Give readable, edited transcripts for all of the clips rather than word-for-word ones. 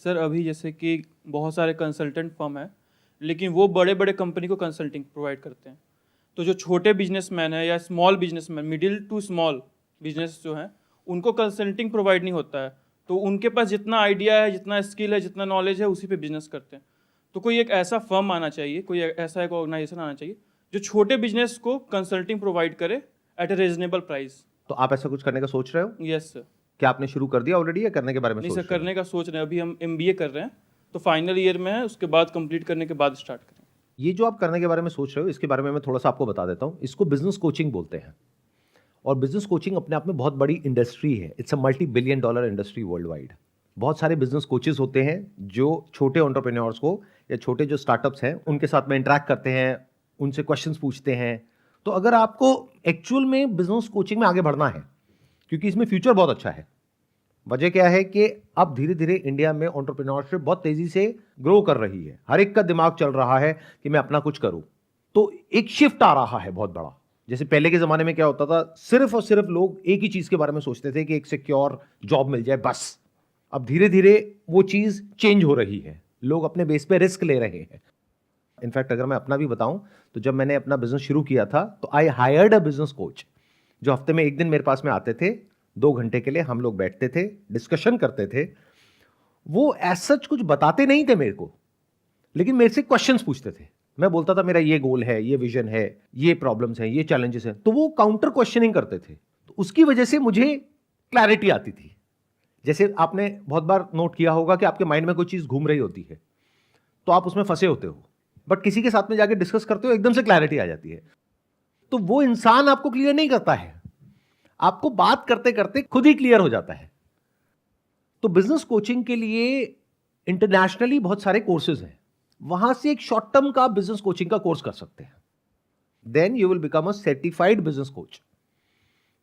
Sir अभी जैसे कि बहुत सारे कंसल्टेंट फर्म हैं, लेकिन वो बड़े बड़े कंपनी को कंसल्टिंग प्रोवाइड करते हैं। तो जो छोटे बिजनेसमैन है या small businessman, middle to small business जो हैं, उनको कंसल्टिंग प्रोवाइड नहीं होता है। तो उनके पास जितना आइडिया है, जितना स्किल है, जितना नॉलेज है, उसी पे बिजनेस करते हैं। तो कोई एक ऐसा फर्म आना चाहिए, कोई ऐसा एक ऑर्गेनाइजेशन आना चाहिए जो छोटे बिजनेस को कंसल्टिंग प्रोवाइड करे एट ए रीजनेबल प्राइस। तो आप ऐसा कुछ करने का सोच रहे हो? Yes sir. क्या आपने शुरू कर दिया ऑलरेडी या करने के बारे में नहीं सोच सर, रहे हो? करने का सोच रहे हैं। अभी हम एमबीए कर रहे हैं, तो फाइनल ईयर में है, उसके बाद कंप्लीट करने के बाद स्टार्ट करें। ये जो आप करने के बारे में सोच रहे हो, इसके बारे में मैं थोड़ा सा आपको बता देता हूं। इसको बिजनेस कोचिंग बोलते हैं, और बिजनेस कोचिंग अपने आप में बहुत बड़ी इंडस्ट्री है। It's a $multi-billion industry world wide. बहुत सारे बिजनेस कोचेस होते हैं जो छोटे एंटरप्रेन्योर्स को या छोटे जो स्टार्टअप्स हैं उनके साथ में इंटरेक्ट करते हैं, उनसे क्वेश्चंस पूछते हैं। तो अगर आपको एक्चुअल में बिजनेस कोचिंग में आगे बढ़ना है, क्योंकि इसमें फ्यूचर बहुत अच्छा है। वजह क्या है कि अब धीरे धीरे इंडिया में एंटरप्रेन्योरशिप बहुत तेजी से ग्रो कर रही है। हर एक का दिमाग चल रहा है कि मैं अपना कुछ करूं। तो एक शिफ्ट आ रहा है बहुत बड़ा। जैसे पहले के जमाने में क्या होता था, सिर्फ और सिर्फ लोग एक ही चीज के बारे में सोचते थे कि एक सिक्योर जॉब मिल जाए बस। अब धीरे धीरे वो चीज चेंज हो रही है, लोग अपने बेस पे रिस्क ले रहे हैं। इनफैक्ट अगर मैं अपना भी बताऊं, तो जब मैंने अपना बिजनेस शुरू किया था तो I hired a business coach, जो हफ्ते में एक दिन मेरे पास में आते थे। 2 घंटे के लिए हम लोग बैठते थे, डिस्कशन करते थे। वो ऐसा कुछ बताते नहीं थे मेरे को, लेकिन मेरे से क्वेश्चंस पूछते थे। मैं बोलता था मेरा ये गोल है, ये विजन है, ये प्रॉब्लम्स हैं, ये चैलेंजेस हैं, तो वो काउंटर क्वेश्चनिंग करते थे। तो उसकी वजह से मुझे क्लैरिटी आती थी। जैसे आपने बहुत बार नोट किया होगा कि आपके माइंड में कोई चीज घूम रही होती है, तो आप उसमें फंसे होते हो, बट किसी के साथ में जाके डिस्कस करते हो, एकदम से क्लैरिटी आ जाती है। तो वो इंसान आपको क्लियर नहीं करता है, आपको बात करते करते खुद ही क्लियर हो जाता है। तो बिजनेस कोचिंग के लिए इंटरनेशनली बहुत सारे कोर्सेज हैं। वहां से एक शॉर्ट टर्म का बिजनेस कोचिंग का कोर्स कर सकते हैं। Then you will become a certified business coach.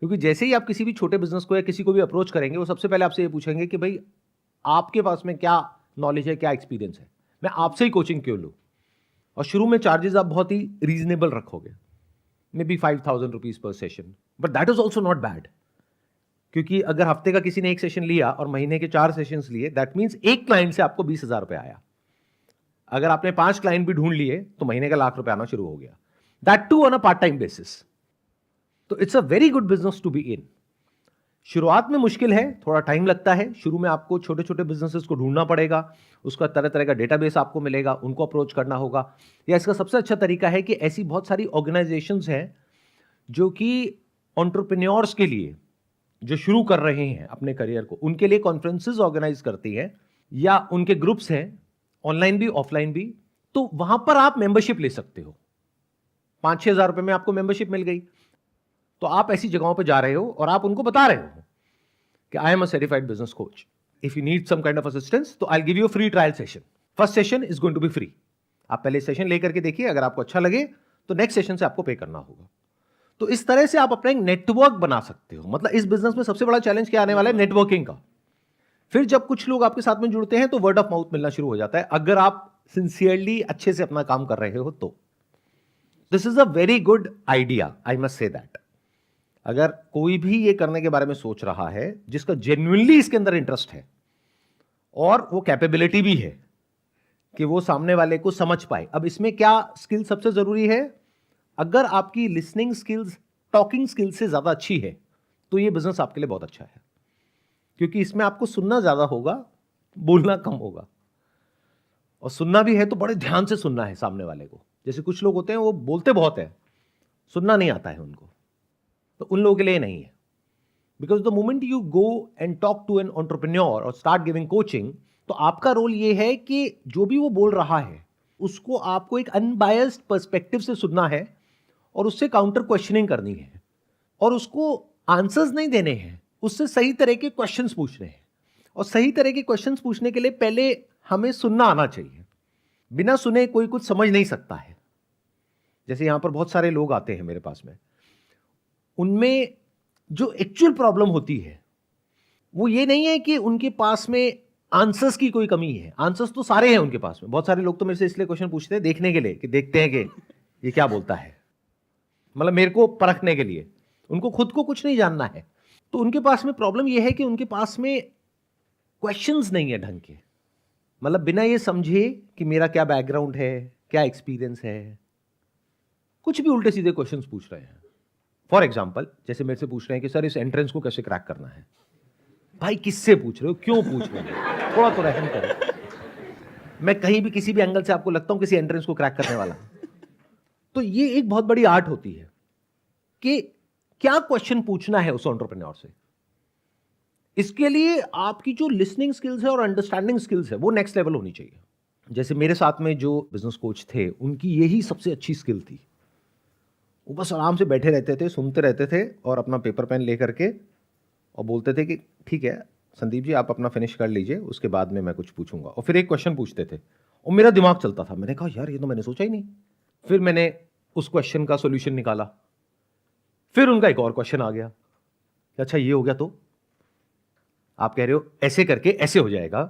क्योंकि जैसे ही आप किसी भी छोटे बिजनेस को या किसी को भी अप्रोच करेंगे, वो सबसे पहले आपसे ये पूछेंगे कि भाई आपके पास में क्या नॉलेज है, क्या एक्सपीरियंस है, मैं आपसे ही कोचिंग क्यों लूं। और शुरू में चार्जेस आप बहुत ही रीजनेबल रखोगे, may be 5,000 rupees per session, but that is also not bad. क्योंकि अगर हफ्ते का किसी ने एक सेशन लिया और महीने के 4 सेशंस लिए, दैट मीन्स एक क्लाइंट से आपको 20,000 रुपए आया। अगर आपने 5 क्लाइंट भी ढूंढ लिए तो महीने का ₹1,00,000 आना शुरू हो गया, that too on a part time basis. तो it's a very good business to be in. शुरुआत में मुश्किल है, थोड़ा टाइम लगता है। शुरू में आपको छोटे छोटे बिजनेसेस को ढूंढना पड़ेगा, उसका तरह तरह का डेटाबेस आपको मिलेगा, उनको अप्रोच करना होगा। या इसका सबसे अच्छा तरीका है कि ऐसी बहुत सारी ऑर्गेनाइजेशंस हैं जो कि एंटरप्रेन्योर्स के लिए, जो शुरू कर रहे हैं अपने करियर को, उनके लिए कॉन्फ्रेंसेस ऑर्गेनाइज करती हैं, या उनके ग्रुप्स हैं, ऑनलाइन भी ऑफलाइन भी। तो वहां पर आप मेंबरशिप ले सकते हो। 5-6 हजार रुपए में आपको मेंबरशिप मिल गई। तो आप ऐसी जगहों पे जा रहे हो और आप उनको बता रहे हो कि I am a certified business coach, if you need some kind of assistance तो I give you free trial session. First session is going to be free. आप पहले सेशन लेकर के देखिए, अगर आपको अच्छा लगे तो नेक्स्ट सेशन से आपको पे करना होगा। तो इस तरह से आप अपना एक नेटवर्क बना सकते हो। मतलब इस बिजनेस में सबसे बड़ा चैलेंज क्या आने वाला है? नेटवर्किंग का। फिर जब कुछ लोग आपके साथ में जुड़ते हैं तो वर्ड ऑफ माउथ मिलना शुरू हो जाता है, अगर आप सिंसियरली अच्छे से अपना काम कर रहे हो तो। This is a very good idea, I must say that. अगर कोई भी ये करने के बारे में सोच रहा है, जिसका जेन्युइनली इसके अंदर इंटरेस्ट है और वो कैपेबिलिटी भी है कि वो सामने वाले को समझ पाए। अब इसमें क्या स्किल सबसे जरूरी है? अगर आपकी लिसनिंग स्किल्स टॉकिंग स्किल्स से ज्यादा अच्छी है तो ये बिजनेस आपके लिए बहुत अच्छा है, क्योंकि इसमें आपको सुनना ज्यादा होगा, बोलना कम होगा। और सुनना भी है तो बड़े ध्यान से सुनना है सामने वाले को। जैसे कुछ लोग होते हैं वो बोलते बहुत है, सुनना नहीं आता है उनको, तो उन लोगों के लिए नहीं है। Because the moment you go and talk to an entrepreneur और स्टार्ट गिविंग कोचिंग, तो आपका रोल ये है कि जो भी वो बोल रहा है उसको आपको एक अनबायस्ड पर्सपेक्टिव से सुनना है और उससे काउंटर क्वेश्चनिंग करनी है, और उसको आंसर्स नहीं देने हैं, उससे सही तरह के क्वेश्चंस पूछने हैं। और सही तरह के क्वेश्चंस पूछने के लिए पहले हमें सुनना आना चाहिए। बिना सुने कोई कुछ समझ नहीं सकता है। जैसे यहां पर बहुत सारे लोग आते हैं मेरे पास में, उनमें जो एक्चुअल प्रॉब्लम होती है वो ये नहीं है कि उनके पास में आंसर्स की कोई कमी है। आंसर्स तो सारे हैं उनके पास में। बहुत सारे लोग तो मेरे से इसलिए क्वेश्चन पूछते हैं देखने के लिए, कि देखते हैं कि ये क्या बोलता है, मतलब मेरे को परखने के लिए। उनको खुद को कुछ नहीं जानना है। तो उनके पास में प्रॉब्लम यह है कि उनके पास में क्वेश्चंस नहीं है ढंग के। मतलब बिना ये समझे कि मेरा क्या बैकग्राउंड है, क्या एक्सपीरियंस है, कुछ भी उल्टे सीधे क्वेश्चंस पूछ रहे हैं। फॉर एग्जाम्पल, जैसे मेरे से पूछ रहे हैं कि सर इस एंट्रेंस को कैसे क्रैक करना है। भाई किससे पूछ रहे हो, क्यों पूछ रहे हो, थोड़ा तो रहम करो। मैं कहीं भी किसी भी एंगल से आपको लगता हूं किसी एंट्रेंस को क्रैक करने वाला। तो ये एक बहुत बड़ी आर्ट होती है कि क्या क्वेश्चन पूछना है उस एंटरप्रेन्योर से। इसके लिए आपकी जो लिसनिंग स्किल्स है और अंडरस्टैंडिंग स्किल्स है वो नेक्स्ट लेवल होनी चाहिए। जैसे मेरे साथ में जो बिजनेस कोच थे, उनकी यही सबसे अच्छी स्किल थी। वो बस आराम से बैठे रहते थे, सुनते रहते थे और अपना पेपर पेन लेकर के और बोलते थे कि ठीक है संदीप जी, आप अपना फिनिश कर लीजिए, उसके बाद में मैं कुछ पूछूंगा। और फिर एक क्वेश्चन पूछते थे और मेरा दिमाग चलता था। मैंने कहा यार ये तो मैंने सोचा ही नहीं। फिर मैंने उस क्वेश्चन का सोल्यूशन निकाला। फिर उनका एक और क्वेश्चन आ गया कि अच्छा ये हो गया तो आप कह रहे हो ऐसे करके ऐसे हो जाएगा,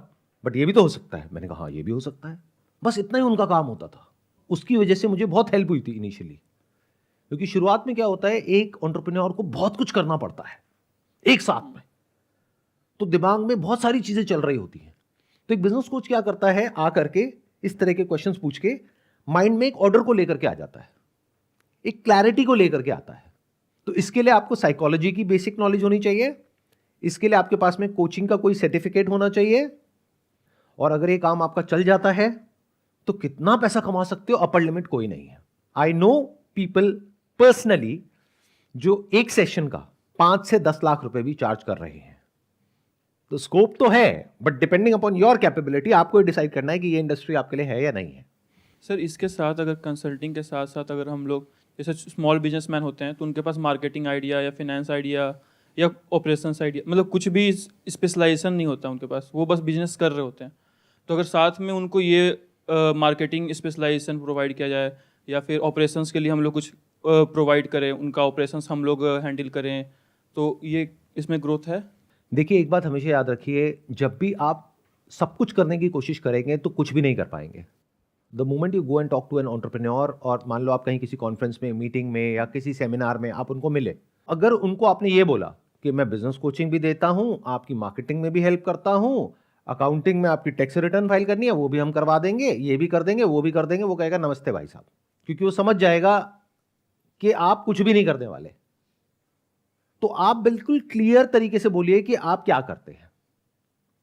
बट ये भी तो हो सकता है। मैंने कहा हाँ ये भी हो सकता है। बस इतना ही उनका काम होता था। उसकी वजह से मुझे बहुत हेल्प हुई थी इनिशियली, क्योंकि शुरुआत में क्या होता है, एक एंटरप्रेन्योर को बहुत कुछ करना पड़ता है एक साथ में, तो दिमाग में बहुत सारी चीजें चल रही होती हैं। तो एक बिजनेस कोच क्या करता है, आ करके इस तरह के क्वेश्चंस पूछ के माइंड में एक ऑर्डर को लेकर के आ जाता है, एक क्लैरिटी को लेकर के आता है। तो इसके लिए आपको साइकोलॉजी की बेसिक नॉलेज होनी चाहिए, इसके लिए आपके पास में कोचिंग का कोई सर्टिफिकेट होना चाहिए, और अगर ये काम आपका चल जाता है तो कितना पैसा कमा सकते हो, अपर लिमिट कोई नहीं है। आई नो पीपल पर्सनली जो एक सेशन का 5 से 10 लाख रुपए भी चार्ज कर रहे हैं। तो स्कोप तो है, but depending upon your capability आपको डिसाइड करना है कि ये इंडस्ट्री आपके लिए है या नहीं है। सर इसके साथ अगर कंसल्टिंग के साथ साथ अगर हम लोग जैसे स्मॉल बिजनेसमैन होते हैं तो उनके पास मार्केटिंग आइडिया या फाइनेंस आइडिया या ऑपरेशंस आइडिया, मतलब कुछ भी स्पेशलाइजेशन नहीं होता उनके पास, वो बस बिजनेस कर रहे होते हैं। तो अगर साथ में उनको ये मार्केटिंग स्पेशलाइजेशन प्रोवाइड किया जाए या फिर ऑपरेशंस के लिए हम लोग कुछ प्रोवाइड करें, उनका ऑपरेशंस हम लोग हैंडल करें, तो ये इसमें ग्रोथ है। देखिए एक बात हमेशा याद रखिए, जब भी आप सब कुछ करने की कोशिश करेंगे तो कुछ भी नहीं कर पाएंगे। The moment you go and talk to an entrepreneur, और मान लो आप कहीं किसी कॉन्फ्रेंस में, मीटिंग में या किसी सेमिनार में आप उनको मिले, अगर उनको आपने ये बोला कि मैं बिजनेस कोचिंग भी देता हूं, आपकी मार्केटिंग में भी हेल्प करता हूं, अकाउंटिंग में आपकी टैक्स रिटर्न फाइल करनी है वो भी हम करवा देंगे, ये भी कर देंगे, वो भी कर देंगे, वो कहेगा नमस्ते भाई साहब, क्योंकि वो समझ जाएगा कि आप कुछ भी नहीं करने वाले। तो आप बिल्कुल क्लियर तरीके से बोलिए कि आप क्या करते हैं,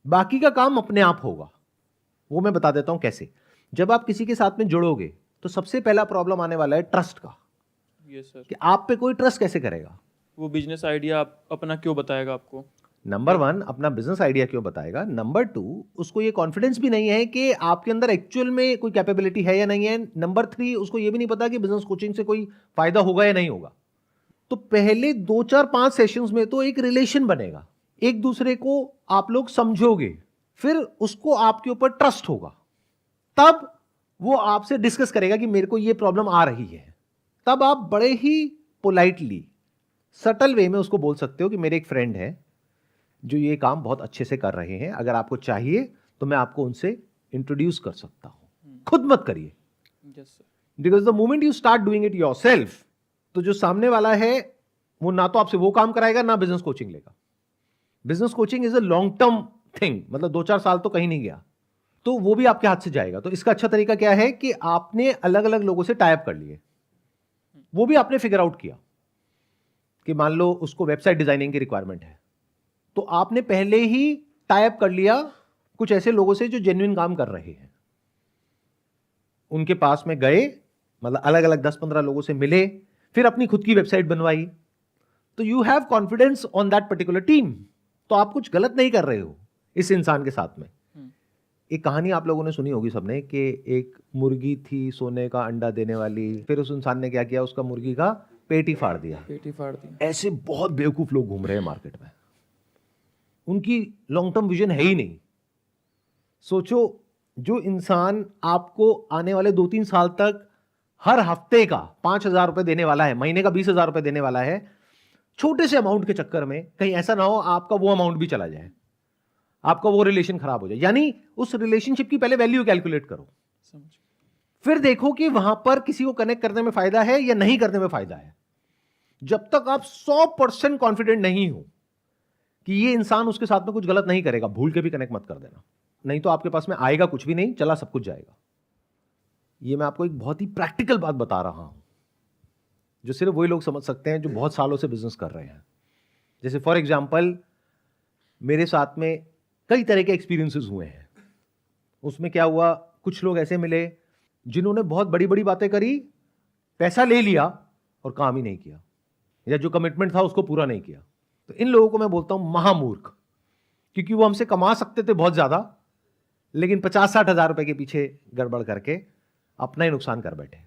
बाकी का काम अपने आप होगा। वो मैं बता देता हूं कैसे। जब आप किसी के साथ में जुड़ोगे तो सबसे पहला प्रॉब्लम आने वाला है ट्रस्ट का। Yes sir. कि आप पे कोई ट्रस्ट कैसे करेगा, वो बिजनेस आइडिया अपना क्यों बताएगा आपको। नंबर 1 अपना बिजनेस आइडिया क्यों बताएगा, नंबर 2 उसको ये कॉन्फिडेंस भी नहीं है कि आपके अंदर एक्चुअल में कोई कैपेबिलिटी है या नहीं है, नंबर 3 उसको ये भी नहीं पता कि बिजनेस कोचिंग से कोई फायदा होगा या नहीं होगा। तो पहले 2 4 5 सेशंस में तो एक रिलेशन बनेगा, एक दूसरे को आप लोग समझोगे, फिर उसको आपके ऊपर ट्रस्ट होगा, तब वो आपसे डिस्कस करेगा कि मेरे को ये प्रॉब्लम आ रही है। तब आप बड़े ही पोलाइटली सटल वे में उसको बोल सकते हो कि मेरे एक फ्रेंड है जो ये काम बहुत अच्छे से कर रहे हैं, अगर आपको चाहिए तो मैं आपको उनसे इंट्रोड्यूस कर सकता हूं। खुद मत करिए, yes sir. Because the moment you start doing it yourself, तो जो सामने वाला है वो ना तो आपसे वो काम कराएगा ना बिजनेस कोचिंग लेगा। Business coaching is a long term thing, मतलब 2 4 साल तो कहीं नहीं गया, तो वो भी आपके हाथ से जाएगा। तो इसका अच्छा तरीका क्या है कि आपने अलग अलग लोगों से टाइप कर लिए, वो भी आपने फिगर आउट किया कि मान लो उसको वेबसाइट डिजाइनिंग की रिक्वायरमेंट है, तो आपने पहले ही टाइप कर लिया कुछ ऐसे लोगों से जो जेन्युइन काम कर रहे हैं, उनके पास में गए, मतलब अलग अलग 10-15 लोगों से मिले, फिर अपनी खुद की वेबसाइट बनवाई। तो you have confidence on that particular team, तो आप कुछ गलत नहीं कर रहे हो इस इंसान के साथ में। एक कहानी आप लोगों ने सुनी होगी सबने कि एक मुर्गी थी सोने का अंडा देने वाली, फिर उस इंसान ने क्या किया, उसका मुर्गी का पेट ही फाड़ दिया। पेट ही फाड़ दिया। ऐसे बहुत बेवकूफ लोग घूम रहे हैं मार्केट में, उनकी लॉन्ग टर्म विजन है ही नहीं। सोचो, जो इंसान आपको आने वाले 2-3 साल तक हर हफ्ते का 5,000 रुपए देने वाला है, महीने का 20,000 रुपए देने वाला है, छोटे से अमाउंट के चक्कर में कहीं ऐसा ना हो आपका वो अमाउंट भी चला जाए, आपका वो रिलेशन खराब हो जाए। यानी उस रिलेशनशिप की पहले वैल्यू कैलकुलेट करो, समझ। फिर देखो कि वहां पर किसी को कनेक्ट करने में फायदा है या नहीं करने में फायदा है। जब तक आप 100% कॉन्फिडेंट नहीं हो कि ये इंसान उसके साथ में कुछ गलत नहीं करेगा, भूल के भी कनेक्ट मत कर देना। नहीं तो आपके पास में आएगा कुछ भी नहीं, चला सब कुछ जाएगा। ये मैं आपको एक बहुत ही प्रैक्टिकल बात बता रहा हूं, जो सिर्फ वही लोग समझ सकते हैं जो बहुत सालों से बिजनेस कर रहे हैं। जैसे फॉर एग्जाम्पल मेरे साथ में कई तरह के एक्सपीरियंसेस हुए हैं। उसमें क्या हुआ, कुछ लोग ऐसे मिले जिन्होंने बहुत बड़ी बड़ी बातें करी, पैसा ले लिया और काम ही नहीं किया, या जो कमिटमेंट था उसको पूरा नहीं किया। तो इन लोगों को मैं बोलता हूं महामूर्ख, क्योंकि वो हमसे कमा सकते थे बहुत ज्यादा, लेकिन 50-60 हजार रुपए के पीछे गड़बड़ करके अपना ही नुकसान कर बैठे।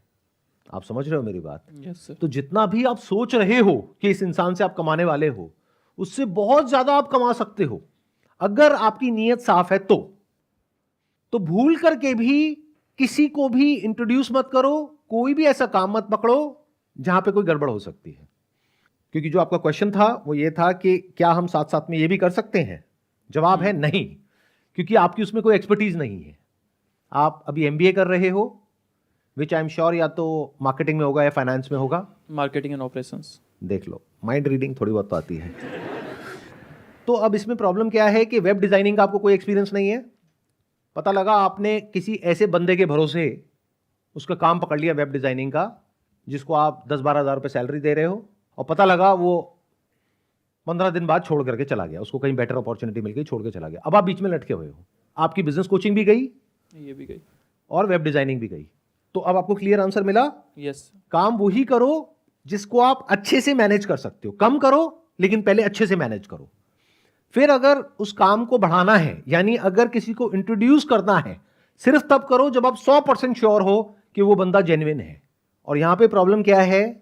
आप समझ रहे हो मेरी बात? Yes sir. तो जितना भी आप सोच रहे हो कि इस इंसान से आप कमाने वाले हो, उससे बहुत ज्यादा आप कमा सकते हो अगर आपकी नीयत साफ है। तो भूल करके भी किसी को भी इंट्रोड्यूस मत करो, कोई भी ऐसा काम मत पकड़ो जहां पे कोई गड़बड़ हो सकती है। क्योंकि जो आपका क्वेश्चन था वो ये था कि क्या हम साथ साथ में ये भी कर सकते हैं? जवाब है नहीं, क्योंकि आपकी उसमें कोई एक्सपर्टीज नहीं है। आप अभी एमबीए कर रहे हो, विच आई एम श्योर या तो मार्केटिंग में होगा या फाइनेंस में होगा। Marketing and operations. देख लो, माइंड रीडिंग थोड़ी बहुत तो आती है। तो अब इसमें प्रॉब्लम क्या है कि वेब डिजाइनिंग का आपको कोई एक्सपीरियंस नहीं है। पता लगा आपने किसी ऐसे बंदे के भरोसे उसका काम पकड़ लिया वेब डिजाइनिंग का, जिसको आप 10-12 हजार रुपये सैलरी दे रहे हो, और पता लगा वो 15 दिन बाद छोड़ करके चला गया, उसको कहीं बेटर अपॉर्चुनिटी मिल गई, छोड़ के चला गया। अब आप बीच में लटके हुए हो, आपकी बिजनेस कोचिंग भी गई, ये भी गई, और वेब डिजाइनिंग भी गई। तो अब आपको क्लियर आंसर मिला। यस। काम वही करो जिसको आप अच्छे से मैनेज कर सकते हो। कम करो लेकिन पहले अच्छे से मैनेज करो। फिर अगर उस काम को बढ़ाना है, यानी अगर किसी को इंट्रोड्यूस करना है, सिर्फ तब करो जब आप 100% श्योर हो कि वो बंदा जेन्युइन है। और यहां पे प्रॉब्लम क्या है,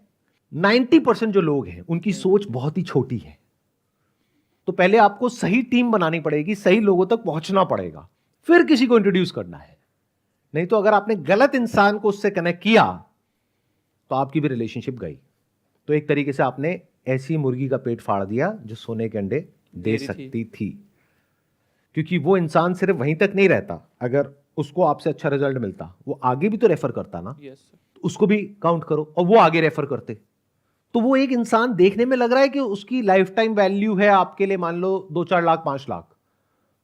90% जो लोग हैं उनकी सोच बहुत ही छोटी है। तो पहले आपको सही टीम बनानी पड़ेगी, सही लोगों तक पहुंचना पड़ेगा, फिर किसी को इंट्रोड्यूस करना है। नहीं तो अगर आपने गलत इंसान को उससे कनेक्ट किया तो आपकी भी रिलेशनशिप गई। तो एक तरीके से आपने ऐसी मुर्गी का पेट फाड़ दिया जो सोने के अंडे दे सकती थी। क्योंकि वो इंसान सिर्फ वहीं तक नहीं रहता, अगर उसको आपसे अच्छा रिजल्ट मिलता वो आगे भी तो रेफर करता ना। यस। उसको भी काउंट करो, और वो आगे रेफर करते। तो वो एक इंसान देखने में लग रहा है कि उसकी लाइफ टाइम वैल्यू है आपके लिए मान लो 2-4 लाख 5 लाख,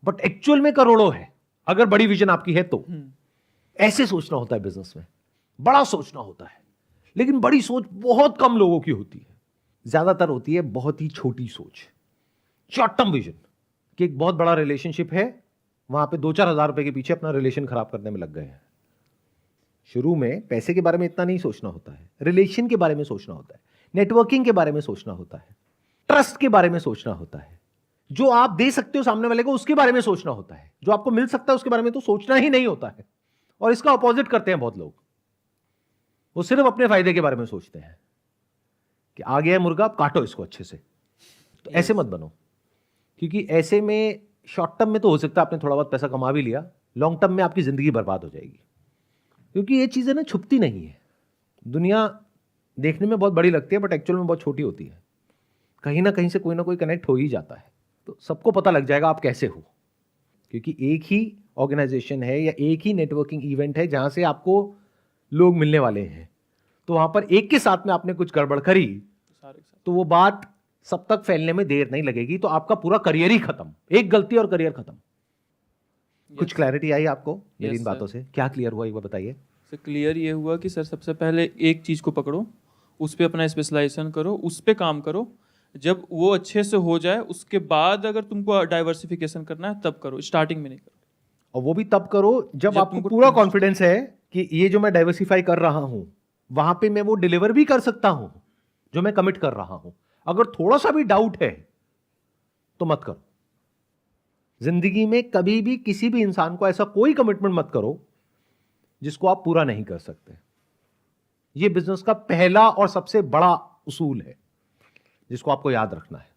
बट एक्चुअल में करोड़ों है अगर बड़ी विजन आपकी है तो। ऐसे सोचना होता है बिजनेस में, बड़ा सोचना होता है। लेकिन बड़ी सोच बहुत कम लोगों की होती है, ज्यादातर होती है बहुत ही छोटी सोच, शॉर्ट टर्म विजन। कि एक बहुत बड़ा रिलेशनशिप है, वहां पे 2-4 हजार रुपए के पीछे अपना रिलेशन खराब करने में लग गए हैं। शुरू में पैसे के बारे में इतना नहीं सोचना होता है, रिलेशन के बारे में सोचना होता है, नेटवर्किंग के बारे में सोचना होता है, ट्रस्ट के बारे में सोचना होता है, जो आप दे सकते हो सामने वाले को उसके बारे में सोचना होता है, जो आपको मिल सकता है उसके बारे में तो सोचना ही नहीं होता है। और इसका अपोजिट करते हैं बहुत लोग, वो सिर्फ अपने फायदे के बारे में सोचते हैं कि आ गया है मुर्गा, आप काटो इसको अच्छे से। तो ऐसे मत बनो, क्योंकि ऐसे में शॉर्ट टर्म में तो हो सकता है आपने थोड़ा बहुत पैसा कमा भी लिया, लॉन्ग टर्म में आपकी जिंदगी बर्बाद हो जाएगी। क्योंकि ये चीजें ना छुपती नहीं है। दुनिया देखने में बहुत बड़ी लगती है बट एक्चुअल में बहुत छोटी होती है। कहीं ना कहीं से कोई ना कोई कनेक्ट हो ही जाता है, तो सबको पता लग जाएगा आप कैसे हो। क्योंकि एक ही ऑर्गेनाइजेशन है या एक ही नेटवर्किंग इवेंट है जहां से आपको लोग मिलने वाले हैं, तो वहां पर एक के साथ में आपने कुछ गड़बड़ करी तो वो बात सब तक फैलने में देर नहीं लगेगी, तो आपका पूरा करियर ही खत्म, एक गलती और करियर खत्म। कुछ क्लैरिटी आई आपको मेरी इन बातों से? क्या क्लियर हुआ एक बार बताइए। सर क्लियर ये हुआ कि सर सबसे पहले एक चीज़ को पकड़ो, उस पर अपना स्पेशलाइजेशन करो, उस पर काम करो। जब वो अच्छे से हो जाए उसके बाद अगर तुमको डाइवर्सिफिकेशन करना है तब करो, स्टार्टिंग में नहीं करो। और वो भी तब करो जब आपको पूरा कॉन्फिडेंस है कि ये जो मैं डाइवर्सिफाई कर रहा हूं वहां पे मैं वो डिलीवर भी कर सकता हूं जो मैं कमिट कर रहा हूं। अगर थोड़ा सा भी डाउट है तो मत करो। जिंदगी में कभी भी किसी भी इंसान को ऐसा कोई कमिटमेंट मत करो जिसको आप पूरा नहीं कर सकते। यह बिजनेस का पहला और सबसे बड़ा उसूल है जिसको आपको याद रखना है।